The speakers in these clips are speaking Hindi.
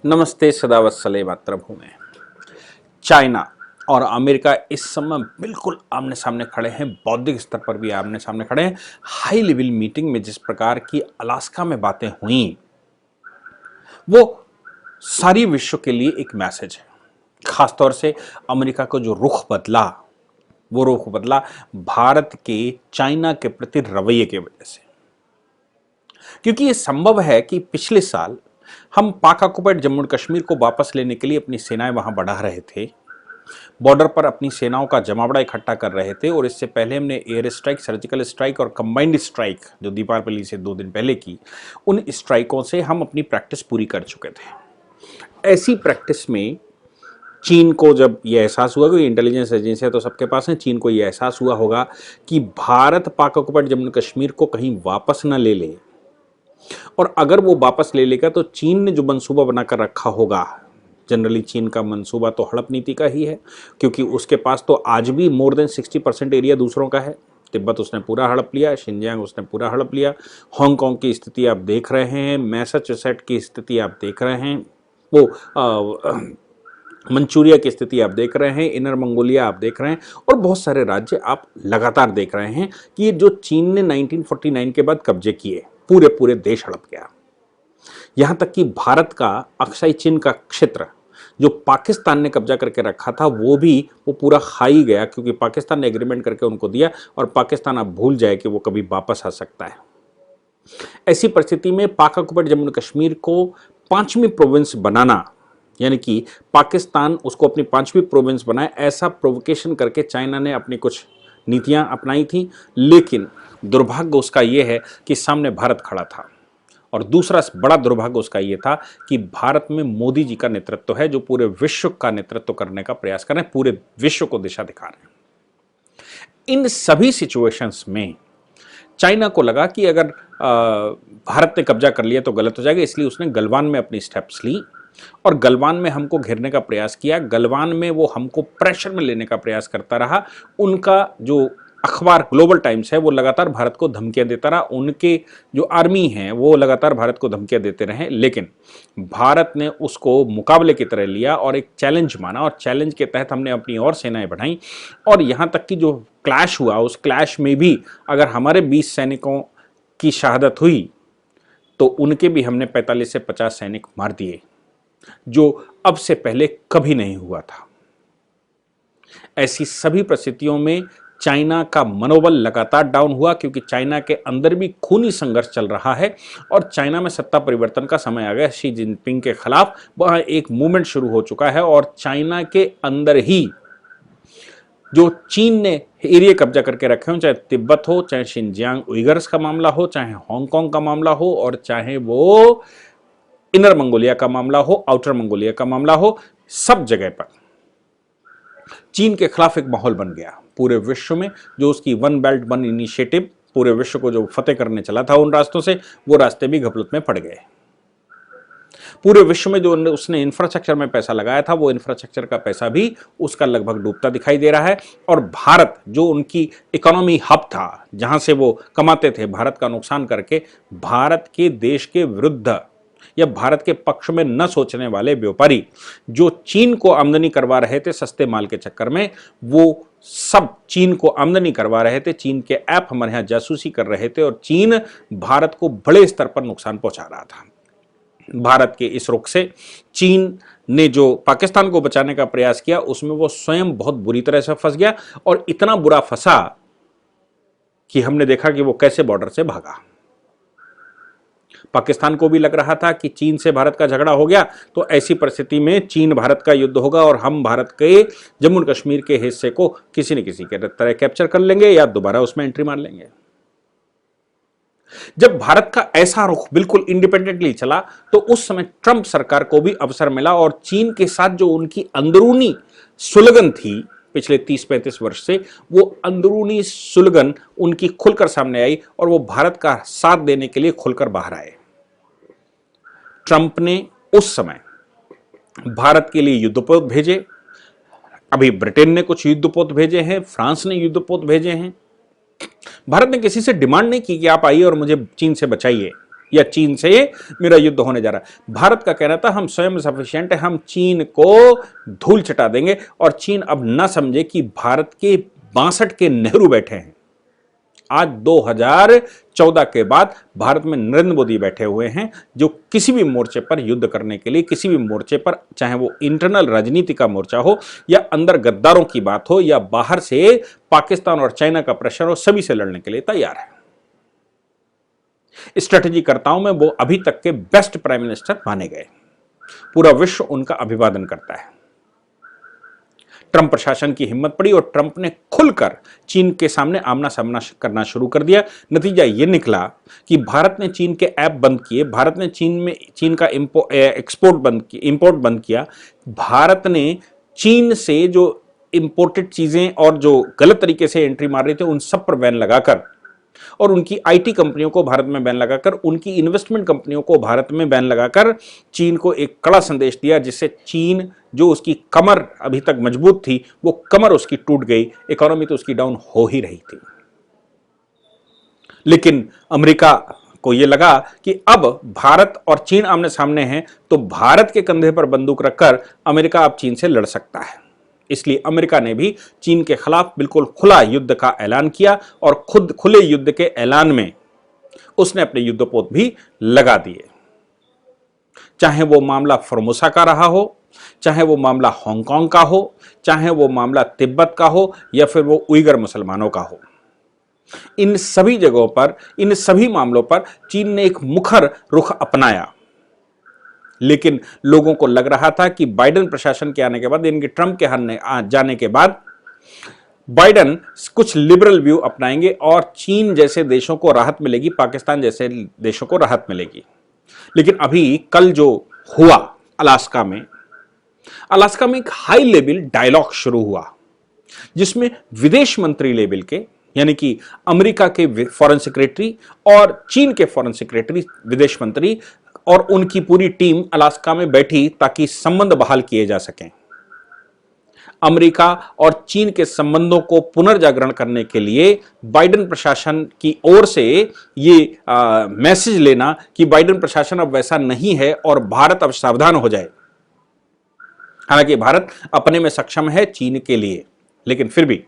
नमस्ते सदा वत्सले मातृभूमि। चाइना और अमेरिका इस समय बिल्कुल आमने सामने खड़े हैं, बौद्धिक स्तर पर भी आमने सामने खड़े हैं। हाई लेवल मीटिंग में जिस प्रकार की अलास्का में बातें हुई, वो सारी विश्व के लिए एक मैसेज है। खासतौर से अमेरिका को जो रुख बदला, वो रुख बदला भारत के चाइना के प्रति रवैये की वजह से। क्योंकि ये संभव है कि पिछले साल हम पाक ऑक्युपाइड जम्मू और कश्मीर को वापस लेने के लिए अपनी सेनाएं वहां बढ़ा रहे थे, बॉर्डर पर अपनी सेनाओं का जमावड़ा इकट्ठा कर रहे थे, और इससे पहले हमने एयर स्ट्राइक, सर्जिकल स्ट्राइक और कंबाइंड स्ट्राइक जो दीपावली से 2 दिन पहले की, उन स्ट्राइकों से हम अपनी प्रैक्टिस पूरी कर चुके थे। ऐसी प्रैक्टिस में चीन को जब यह एहसास हुआ, कि इंटेलिजेंस एजेंसियां तो सबके पास हैं, चीन को यह एहसास हुआ होगा कि भारत पाक ऑक्युपाइड जम्मू कश्मीर को कहीं वापस न ले ले, और अगर वो वापस ले लेगा तो चीन ने जो मंसूबा बनाकर रखा होगा, जनरली चीन का मंसूबा तो हड़प नीति का ही है, क्योंकि उसके पास तो आज भी मोर देन 60% एरिया दूसरों का है। तिब्बत उसने पूरा हड़प लिया, शिनजियांग उसने पूरा हड़प लिया, हांगकांग की स्थिति आप देख रहे हैं, मैसाचुसेट्स की स्थिति आप देख रहे हैं, वो मंचूरिया की स्थिति आप देख रहे हैं, इनर मंगोलिया आप देख रहे हैं, और बहुत सारे राज्य आप लगातार देख रहे हैं कि ये जो चीन ने 1949 के बाद कब्जे किए, पूरे पूरे देश हड़प गया। यहां तक कि भारत का अक्साई चीन का क्षेत्र जो पाकिस्तान ने कब्जा करके रखा था, वो पूरा खा ही गया, क्योंकि पाकिस्तान ने एग्रीमेंट करके उनको दिया, और पाकिस्तान अब भूल जाए कि वो कभी वापस आ सकता है। ऐसी परिस्थिति में पाक ऑक्युपाइड जम्मू कश्मीर को 5वीं प्रोविंस बनाना, यानी कि पाकिस्तान उसको अपनी 5वीं प्रोविंस बनाए, ऐसा प्रोवोकेशन करके चाइना ने अपनी कुछ नीतियां अपनाई थी। लेकिन दुर्भाग्य उसका यह है कि सामने भारत खड़ा था, और दूसरा बड़ा दुर्भाग्य उसका यह था कि भारत में मोदी जी का नेतृत्व है, जो पूरे विश्व का नेतृत्व करने का प्रयास कर रहे हैं, पूरे विश्व को दिशा दिखा रहे हैं। इन सभी सिचुएशंस में चाइना को लगा कि अगर भारत ने कब्जा कर लिया तो गलत हो जाएगा, इसलिए उसने गलवान में अपनी स्टेप्स ली, और गलवान में हमको घेरने का प्रयास किया। गलवान में वो हमको प्रेशर में लेने का प्रयास करता रहा। उनका जो अखबार ग्लोबल टाइम्स है, वो लगातार भारत को धमकियां देता रहा, उनके जो आर्मी हैं वो लगातार भारत को धमकियां देते रहे, लेकिन भारत ने उसको मुकाबले की तरह लिया और एक चैलेंज माना, और चैलेंज के तहत हमने अपनी और सेनाएं बढ़ाई। और यहां तक कि जो क्लैश हुआ, उस क्लैश में भी अगर हमारे 20 सैनिकों की शहादत हुई, तो उनके भी हमने 45 से 50 सैनिक मार दिए, जो अब से पहले कभी नहीं हुआ था। ऐसी सभी परिस्थितियों में चाइना का मनोबल लगातार डाउन हुआ, क्योंकि चाइना के अंदर भी खूनी संघर्ष चल रहा है, और चाइना में सत्ता परिवर्तन का समय आ गया। शी जिनपिंग के खिलाफ वहां एक मूवमेंट शुरू हो चुका है, और चाइना के अंदर ही जो चीन ने एरिया कब्जा करके रखे हो, चाहे तिब्बत हो, चाहे शिनजियांग उइगर्स का मामला हो, चाहे हांगकांग का मामला हो, और चाहे वो इनर मंगोलिया का मामला हो, आउटर मंगोलिया का मामला हो, सब जगह पर चीन के खिलाफ एक माहौल बन गया पूरे विश्व में। जो उसकी वन बेल्ट वन इनिशिएटिव पूरे विश्व को जो फतेह करने चला था उन रास्तों से, वो रास्ते भी घपलत में पड़ गए। पूरे विश्व में जो उसने इंफ्रास्ट्रक्चर में पैसा लगाया था, वो इंफ्रास्ट्रक्चर का पैसा भी उसका लगभग डूबता दिखाई दे रहा है। और भारत जो उनकी इकोनॉमी हब था, जहां से वो कमाते थे, भारत का नुकसान करके भारत के देश के विरुद्ध या भारत के पक्ष में न सोचने वाले व्यापारी जो चीन को आमदनी करवा रहे थे सस्ते माल के चक्कर में, वो सब चीन को आमदनी करवा रहे थे। चीन के ऐप हमारे यहां जासूसी कर रहे थे, और चीन भारत को बड़े स्तर पर नुकसान पहुंचा रहा था। भारत के इस रुख से चीन ने जो पाकिस्तान को बचाने का प्रयास किया, उसमें वो स्वयं बहुत बुरी तरह से फंस गया, और इतना बुरा फंसा कि हमने देखा कि वो कैसे बॉर्डर से भागा। पाकिस्तान को भी लग रहा था कि चीन से भारत का झगड़ा हो गया, तो ऐसी परिस्थिति में चीन भारत का युद्ध होगा, और हम भारत के जम्मू और कश्मीर के हिस्से को किसी न किसी के तरह कैप्चर कर लेंगे, या दोबारा उसमें एंट्री मार लेंगे। जब भारत का ऐसा रुख बिल्कुल इंडिपेंडेंटली चला, तो उस समय ट्रंप सरकार को भी अवसर मिला, और चीन के साथ जो उनकी अंदरूनी सुलगन थी पिछले 30-35 वर्ष से, वो अंदरूनी सुलगन उनकी खुलकर सामने आई, और वो भारत का साथ देने के लिए खुलकर बाहर आए। ट्रंप ने उस समय भारत के लिए युद्धपोत भेजे, अभी ब्रिटेन ने कुछ युद्धपोत भेजे हैं, फ्रांस ने युद्धपोत भेजे हैं। भारत ने किसी से डिमांड नहीं की कि आप आइए और मुझे चीन से बचाइए। या चीन से मेरा युद्ध होने जा रहा है। भारत का कहना था हम स्वयं सफिशिएंट है, हम चीन को धूल चटा देंगे, और चीन अब ना समझे कि भारत के 62 के नेहरू बैठे हैं। आज 2014 के बाद भारत में नरेंद्र मोदी बैठे हुए हैं, जो किसी भी मोर्चे पर युद्ध करने के लिए, किसी भी मोर्चे पर, चाहे वो इंटरनल राजनीति का मोर्चा हो या अंदर गद्दारों की बात हो या बाहर से पाकिस्तान और चाइना का प्रेशर हो, सभी से लड़ने के लिए तैयार है। स्ट्रेटेजीकर्ताओं में वो अभी तक के बेस्ट प्राइम मिनिस्टर माने गए। पूरा विश्व उनका अभिवादन करता है। ट्रंप प्रशासन की हिम्मत पड़ी और ट्रंप ने खुलकर चीन के सामने आमना सामना करना शुरू कर दिया। नतीजा यह निकला कि भारत ने चीन के ऐप बंद किए, भारत ने चीन का इंपोर्ट बंद किया। भारत ने चीन से जो इंपोर्टेड चीजें और जो गलत तरीके से एंट्री मार रहे थे उन सब पर बैन लगाकर, और उनकी आईटी कंपनियों को भारत में बैन लगाकर, उनकी इन्वेस्टमेंट कंपनियों को भारत में बैन लगाकर चीन को एक कड़ा संदेश दिया, जिससे चीन, जो उसकी कमर अभी तक मजबूत थी, वो कमर उसकी टूट गई। इकोनॉमी तो उसकी डाउन हो ही रही थी। लेकिन अमेरिका को यह लगा कि अब भारत और चीन आमने सामने हैं, तो भारत के कंधे पर बंदूक रखकर अमेरिका अब चीन से लड़ सकता है। इसलिए अमेरिका ने भी चीन के खिलाफ बिल्कुल खुला युद्ध का ऐलान किया, और खुद खुले युद्ध के ऐलान में उसने अपने युद्धपोत भी लगा दिए। चाहे वो मामला फॉर्मोसा का रहा हो, चाहे वो मामला हांगकांग का हो, चाहे वो मामला तिब्बत का हो, या फिर वो उइगर मुसलमानों का हो, इन सभी जगहों पर, इन सभी मामलों पर चीन ने एक मुखर रुख अपनाया। लेकिन लोगों को लग रहा था कि बाइडेन प्रशासन के आने के बाद, इनके ट्रंप के जाने के बाद, बाइडेन कुछ लिबरल व्यू अपनाएंगे और चीन जैसे देशों को राहत मिलेगी, पाकिस्तान जैसे देशों को राहत मिलेगी। लेकिन अभी कल जो हुआ अलास्का में एक हाई लेवल डायलॉग शुरू हुआ, जिसमें विदेश मंत्री लेवल के, यानी कि अमेरिका के फॉरेन सेक्रेटरी और चीन के फॉरेन सेक्रेटरी, विदेश मंत्री और उनकी पूरी टीम अलास्का में बैठी ताकि संबंध बहाल किए जा सकें। अमेरिका और चीन के संबंधों को पुनर्जागरण करने के लिए बाइडेन प्रशासन की ओर से ये मैसेज लेना कि बाइडेन प्रशासन अब वैसा नहीं है और भारत अब सावधान हो जाए। हालांकि भारत अपने में सक्षम है चीन के लिए, लेकिन फिर भी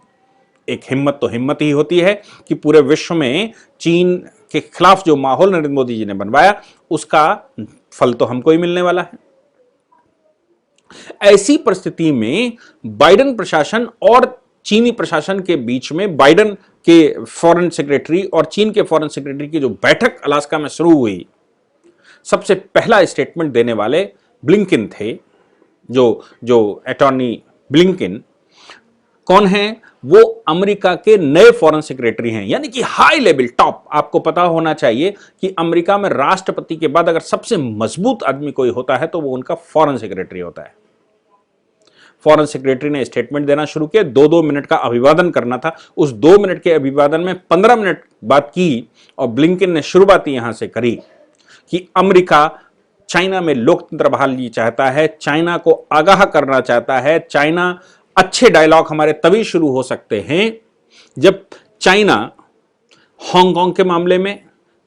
एक हिम्मत तो हिम्मत ही होती है कि पूरे विश्व में चीन के खिलाफ जो माहौल नरेंद्र मोदी जी ने बनवाया, उसका फल तो हमको ही मिलने वाला है। ऐसी परिस्थिति में बाइडेन प्रशासन और चीनी प्रशासन के बीच में बाइडेन के फॉरेन सेक्रेटरी और चीन के फॉरेन सेक्रेटरी की जो बैठक अलास्का में शुरू हुई, सबसे पहला स्टेटमेंट देने वाले ब्लिंकन थे। जो अटॉर्नी ब्लिंकन कौन है? वो अमेरिका के नए फॉरेन सेक्रेटरी हैं, यानी कि हाई लेवल टॉप। आपको पता होना चाहिए कि अमेरिका में राष्ट्रपति के बाद अगर सबसे मजबूत आदमी कोई होता है तो वो उनका फॉरेन सेक्रेटरी होता है। फॉरेन सेक्रेटरी ने स्टेटमेंट देना शुरू किया। 2-2 मिनट का अभिवादन करना था। उस 2 मिनट के अभिवादन में 15 मिनट बात की, और ब्लिंकन ने शुरुआत यहां से करी कि अमेरिका चाइना में लोकतंत्र बहाली चाहता है, चाइना को आगाह करना चाहता है। चाइना, अच्छे डायलॉग हमारे तभी शुरू हो सकते हैं जब चाइना हांगकांग के मामले में,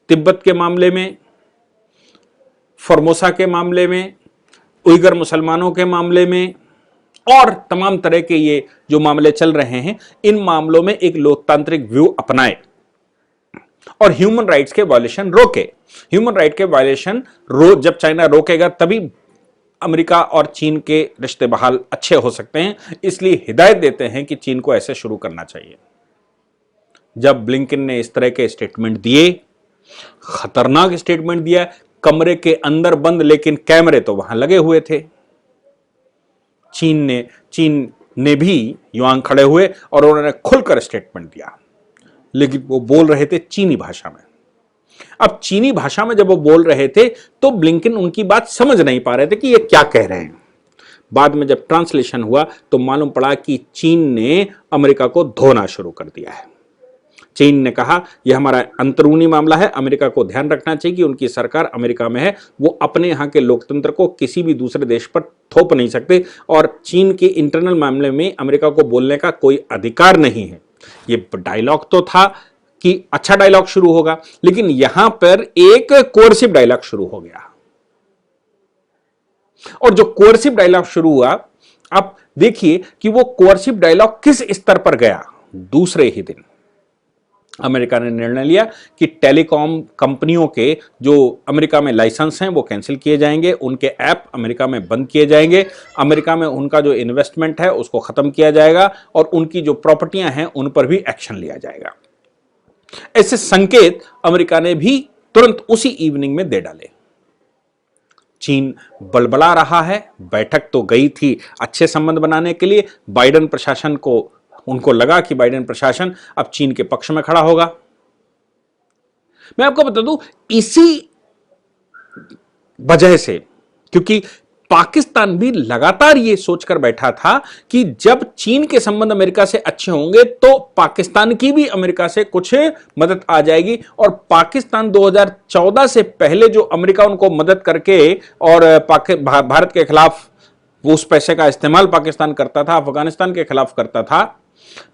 तिब्बत के मामले में, फॉर्मोसा के मामले में, उइगर मुसलमानों के मामले में और तमाम तरह के ये जो मामले चल रहे हैं, इन मामलों में एक लोकतांत्रिक व्यू अपनाए और ह्यूमन राइट्स के वायलेशन रोके। ह्यूमन राइट के वायलेशन जब चाइना रोकेगा तभी अमेरिका और चीन के रिश्ते बहाल अच्छे हो सकते हैं। इसलिए हिदायत देते हैं कि चीन को ऐसे शुरू करना चाहिए। जब ब्लिंकन ने इस तरह के स्टेटमेंट दिए, खतरनाक स्टेटमेंट दिया, कमरे के अंदर बंद, लेकिन कैमरे तो वहां लगे हुए थे। चीन ने भी युआंग खड़े हुए और उन्होंने खुलकर स्टेटमेंट दिया, लेकिन वो बोल रहे थे चीनी भाषा में। अब चीनी भाषा में जब वो बोल रहे थे तो ब्लिंकन उनकी बात समझ नहीं पा रहे थे कि ये क्या कह रहे हैं। बाद में जब ट्रांसलेशन हुआ तो मालूम पड़ा कि चीन ने अमेरिका को धोना शुरू कर दिया है। चीन ने कहा यह हमारा अंदरूनी मामला है, अमेरिका को ध्यान रखना चाहिए कि उनकी सरकार अमेरिका में है, वो अपने यहाँ के लोकतंत्र को किसी भी दूसरे देश पर थोप नहीं सकते और चीन के इंटरनल मामले में अमेरिका को बोलने का कोई अधिकार नहीं है। ये डायलॉग तो था कि अच्छा डायलॉग शुरू होगा, लेकिन यहां पर एक कोर्सिव डायलॉग शुरू हो गया। और जो कोर्सिव डायलॉग शुरू हुआ, आप देखिए कि वो कोर्सिव डायलॉग किस स्तर पर गया। दूसरे ही दिन अमेरिका ने निर्णय लिया कि टेलीकॉम कंपनियों के जो अमेरिका में लाइसेंस हैं वो कैंसिल किए जाएंगे, उनके ऐप अमेरिका में बंद किए जाएंगे, अमेरिका में उनका जो इन्वेस्टमेंट है उसको खत्म किया जाएगा और उनकी जो प्रॉपर्टियां हैं उन पर भी एक्शन लिया जाएगा। ऐसे संकेत अमेरिका ने भी तुरंत उसी इवनिंग में दे डाले। चीन बलबला रहा है। बैठक तो गई थी अच्छे संबंध बनाने के लिए, बाइडेन प्रशासन को उनको लगा कि बाइडेन प्रशासन अब चीन के पक्ष में खड़ा होगा। मैं आपको बता दूं, इसी वजह से, क्योंकि पाकिस्तान भी लगातार यह सोचकर बैठा था कि जब चीन के संबंध अमेरिका से अच्छे होंगे तो पाकिस्तान की भी अमेरिका से कुछ मदद आ जाएगी। और पाकिस्तान 2014 से पहले जो अमेरिका उनको मदद करके और भारत के खिलाफ वो उस पैसे का इस्तेमाल पाकिस्तान करता था, अफगानिस्तान के खिलाफ करता था,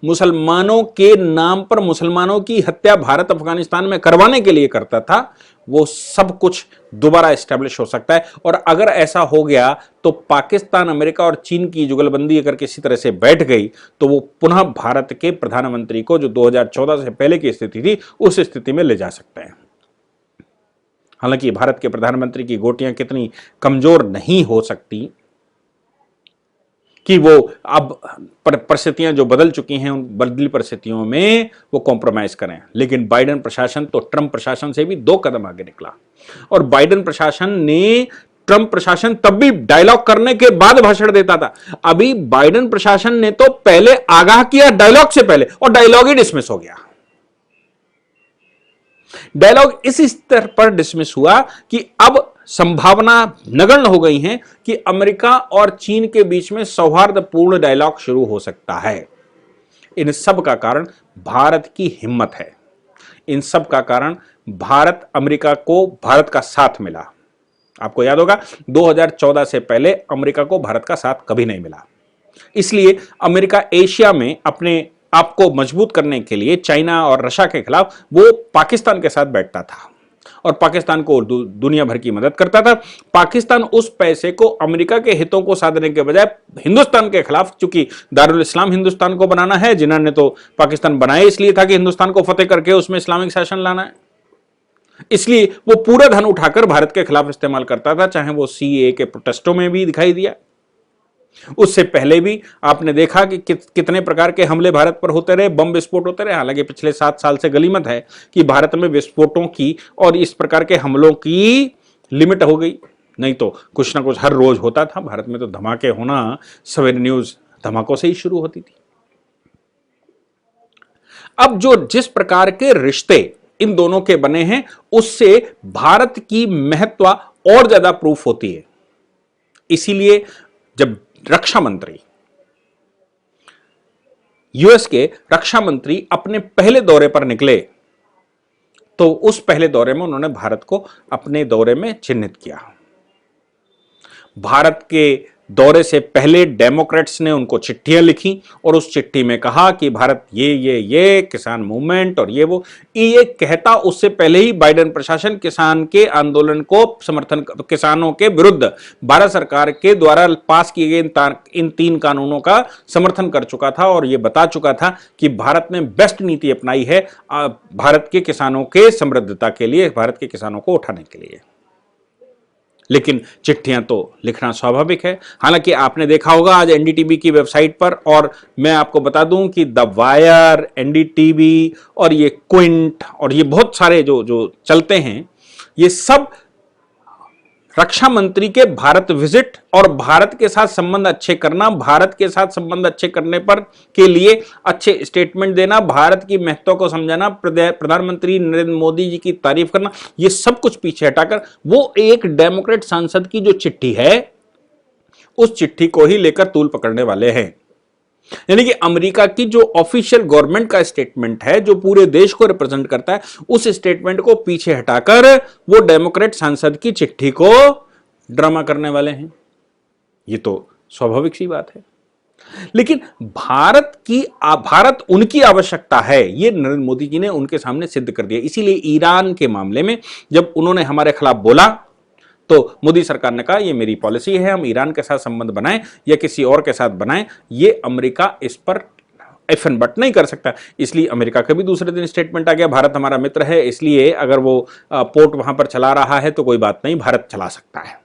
मुसलमानों के नाम पर मुसलमानों की हत्या भारत अफगानिस्तान में करवाने के लिए करता था, वो सब कुछ दोबारा एस्टेब्लिश हो सकता है। और अगर ऐसा हो गया तो पाकिस्तान, अमेरिका और चीन की जुगलबंदी अगर किसी तरह से बैठ गई तो वो पुनः भारत के प्रधानमंत्री को, जो 2014 से पहले की स्थिति थी, उस स्थिति में ले जा सकते हैं। हालांकि भारत के प्रधानमंत्री की गोटियां कितनी कमजोर नहीं हो सकती कि वो अब परिस्थितियां जो बदल चुकी हैं उन बदली परिस्थितियों में वो कॉम्प्रोमाइज करें। लेकिन बाइडेन प्रशासन तो ट्रंप प्रशासन से भी 2 कदम आगे निकला। और बाइडेन प्रशासन ने, ट्रंप प्रशासन तब भी डायलॉग करने के बाद भाषण देता था। अभी बाइडेन प्रशासन ने तो पहले आगाह किया डायलॉग से पहले, और डायलॉग ही डिसमिस हो गया। डायलॉग इस स्तर पर डिसमिस हुआ कि अब संभावना नगण्य हो गई है कि अमेरिका और चीन के बीच में सौहार्दपूर्ण डायलॉग शुरू हो सकता है। इन सब का कारण भारत की हिम्मत है। इन सब का कारण भारत, अमेरिका को भारत का साथ मिला। आपको याद होगा 2014 से पहले अमेरिका को भारत का साथ कभी नहीं मिला। इसलिए अमेरिका एशिया में अपने आपको मजबूत करने के लिए चाइना और रशिया के खिलाफ वो पाकिस्तान के साथ बैठता था और पाकिस्तान को दुनिया भर की मदद करता था। पाकिस्तान उस पैसे को अमेरिका के हितों को साधने के बजाय हिंदुस्तान के खिलाफ, चूंकि दारुल इस्लाम हिंदुस्तान को बनाना है, जिन्होंने तो पाकिस्तान बनाया इसलिए था कि हिंदुस्तान को फतेह करके उसमें इस्लामिक शासन लाना है, इसलिए वो पूरा धन उठाकर भारत के खिलाफ इस्तेमाल करता था, चाहे वो सीए के प्रोटेस्टों में भी दिखाई दिया। उससे पहले भी आपने देखा कि कितने प्रकार के हमले भारत पर होते रहे, बम विस्फोट होते रहे। हालांकि पिछले 7 साल से गलीमत है कि भारत में विस्फोटों की और इस प्रकार के हमलों की लिमिट हो गई, नहीं तो कुछ ना कुछ हर रोज होता था। भारत में तो धमाके होना, सवेरे न्यूज धमाकों से ही शुरू होती थी। अब जो जिस प्रकार के रिश्ते इन दोनों के बने हैं, उससे भारत की महत्व और ज्यादा प्रूफ होती है। इसीलिए जब रक्षा मंत्री, यूएस के रक्षा मंत्री अपने पहले दौरे पर निकले तो उस पहले दौरे में उन्होंने भारत को अपने दौरे में चिन्हित किया। भारत के दौरे से पहले डेमोक्रेट्स ने उनको चिट्ठियां लिखी और उस चिट्ठी में कहा कि भारत ये किसान मूवमेंट और ये वो ये कहता, उससे पहले ही बाइडेन प्रशासन किसान के आंदोलन को समर्थन, किसानों के विरुद्ध भारत सरकार के द्वारा पास किए गए इन 3 कानूनों का समर्थन कर चुका था और ये बता चुका था कि भारत ने बेस्ट नीति अपनाई है भारत के किसानों के समृद्धता के लिए, भारत के किसानों को उठाने के लिए। लेकिन चिट्ठियां तो लिखना स्वाभाविक है। हालांकि आपने देखा होगा आज एनडीटीवी की वेबसाइट पर, और मैं आपको बता दूं कि द वायर, एनडीटीवी और ये क्विंट और ये बहुत सारे जो चलते हैं, ये सब रक्षा मंत्री के भारत विजिट और भारत के साथ संबंध अच्छे करना, भारत के साथ संबंध अच्छे करने पर के लिए अच्छे स्टेटमेंट देना, भारत की महत्व को समझाना, प्रधानमंत्री नरेंद्र मोदी जी की तारीफ करना, ये सब कुछ पीछे हटाकर वो एक डेमोक्रेट सांसद की जो चिट्ठी है उस चिट्ठी को ही लेकर तूल पकड़ने वाले हैं। यानी कि अमेरिका की जो ऑफिशियल गवर्नमेंट का स्टेटमेंट है, जो पूरे देश को रिप्रेजेंट करता है, उस स्टेटमेंट को पीछे हटाकर वो डेमोक्रेट सांसद की चिट्ठी को ड्रामा करने वाले हैं। ये तो स्वाभाविक सी बात है। लेकिन भारत उनकी आवश्यकता है, ये नरेंद्र मोदी जी ने उनके सामने सिद्ध कर दिया। इसीलिए ईरान के मामले में जब उन्होंने हमारे खिलाफ बोला तो मोदी सरकार ने कहा ये मेरी पॉलिसी है, हम ईरान के साथ संबंध बनाएं या किसी और के साथ बनाएं, ये अमेरिका इस पर एफ एन बट नहीं कर सकता। इसलिए अमेरिका का भी दूसरे दिन स्टेटमेंट आ गया, भारत हमारा मित्र है, इसलिए अगर वो पोर्ट वहां पर चला रहा है तो कोई बात नहीं, भारत चला सकता है।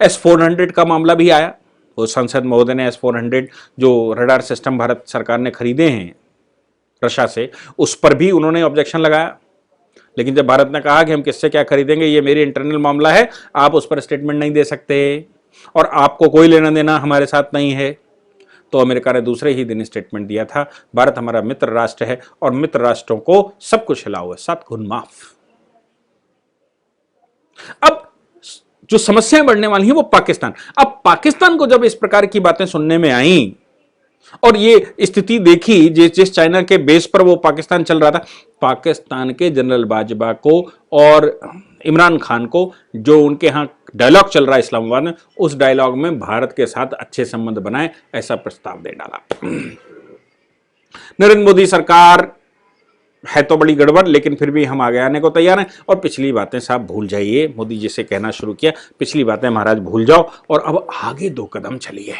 S-400 का मामला भी आया, वो संसद महोदय ने S-400 जो रडार सिस्टम भारत सरकार ने खरीदे हैं रशिया से, उस पर भी उन्होंने ऑब्जेक्शन लगाया। लेकिन जब भारत ने कहा कि हम किससे क्या खरीदेंगे, ये मेरी इंटरनल मामला है, आप उस पर स्टेटमेंट नहीं दे सकते और आपको कोई लेना देना हमारे साथ नहीं है, तो अमेरिका ने दूसरे ही दिन स्टेटमेंट दिया था, भारत हमारा मित्र राष्ट्र है और मित्र राष्ट्रों को सब कुछ हिला हुआ है, 7 गुण माफ। अब जो समस्याएं बढ़ने वाली हैं वो पाकिस्तान। अब पाकिस्तान को जब इस प्रकार की बातें सुनने में आई और ये स्थिति देखी जिस चाइना के बेस पर वो पाकिस्तान चल रहा था, पाकिस्तान के जनरल बाजवा को और इमरान खान को, जो उनके यहां डायलॉग चल रहा है इस्लामाबाद में, उस डायलॉग में भारत के साथ अच्छे संबंध बनाए ऐसा प्रस्ताव दे डाला। नरेंद्र मोदी सरकार है तो बड़ी गड़बड़, लेकिन फिर भी हम आगे आने को तैयार हैं और पिछली बातें साहब भूल जाइए। मोदी जी से कहना शुरू किया, पिछली बातें महाराज भूल जाओ और अब आगे 2 कदम चलिए।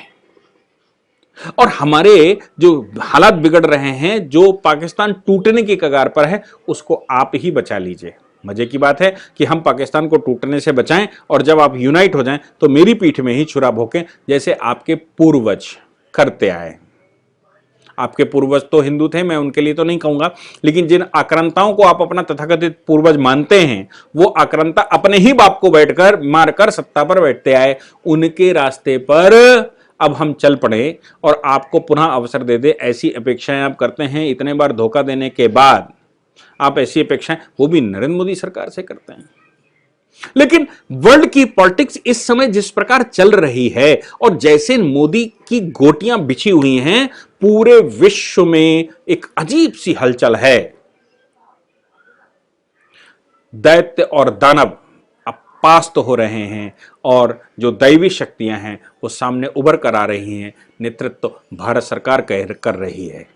और हमारे जो हालात बिगड़ रहे हैं, जो पाकिस्तान टूटने की कगार पर है, उसको आप ही बचा लीजिए। मजे की बात है कि हम पाकिस्तान को टूटने से बचाएं और जब आप यूनाइट हो जाएं तो मेरी पीठ में ही छुरा भोंकें, जैसे आपके पूर्वज करते आए। आपके पूर्वज तो हिंदू थे, मैं उनके लिए तो नहीं कहूंगा, लेकिन जिन आक्रांताओं को आप अपना तथाकथित पूर्वज मानते हैं, वो आक्रांता अपने ही बाप को बैठकर मारकर सत्ता पर बैठते आए। उनके रास्ते पर अब हम चल पड़े और आपको पुनः अवसर दे दे, ऐसी अपेक्षाएं आप करते हैं। इतने बार धोखा देने के बाद आप ऐसी अपेक्षाएं, वो भी नरेंद्र मोदी सरकार से करते हैं। लेकिन वर्ल्ड की पॉलिटिक्स इस समय जिस प्रकार चल रही है और जैसे मोदी की गोटियां बिछी हुई हैं, पूरे विश्व में एक अजीब सी हलचल है। दैत्य और दानव अब पास्त हो रहे हैं और जो दैवी शक्तियां हैं वो सामने उभर कर आ रही हैं। नेतृत्व भारत सरकार कर रही है,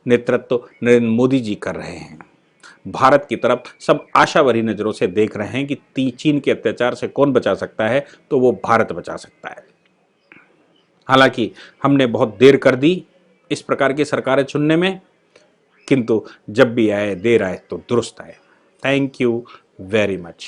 नेतृत्व नरेंद्र मोदी जी कर रहे हैं। भारत की तरफ सब आशा भरी नजरों से देख रहे हैं कि चीन के अत्याचार से कौन बचा सकता है, तो वो भारत बचा सकता है। हालांकि हमने बहुत देर कर दी इस प्रकार की सरकारें चुनने में, किंतु जब भी आए देर आए तो दुरुस्त आए। Thank you very much.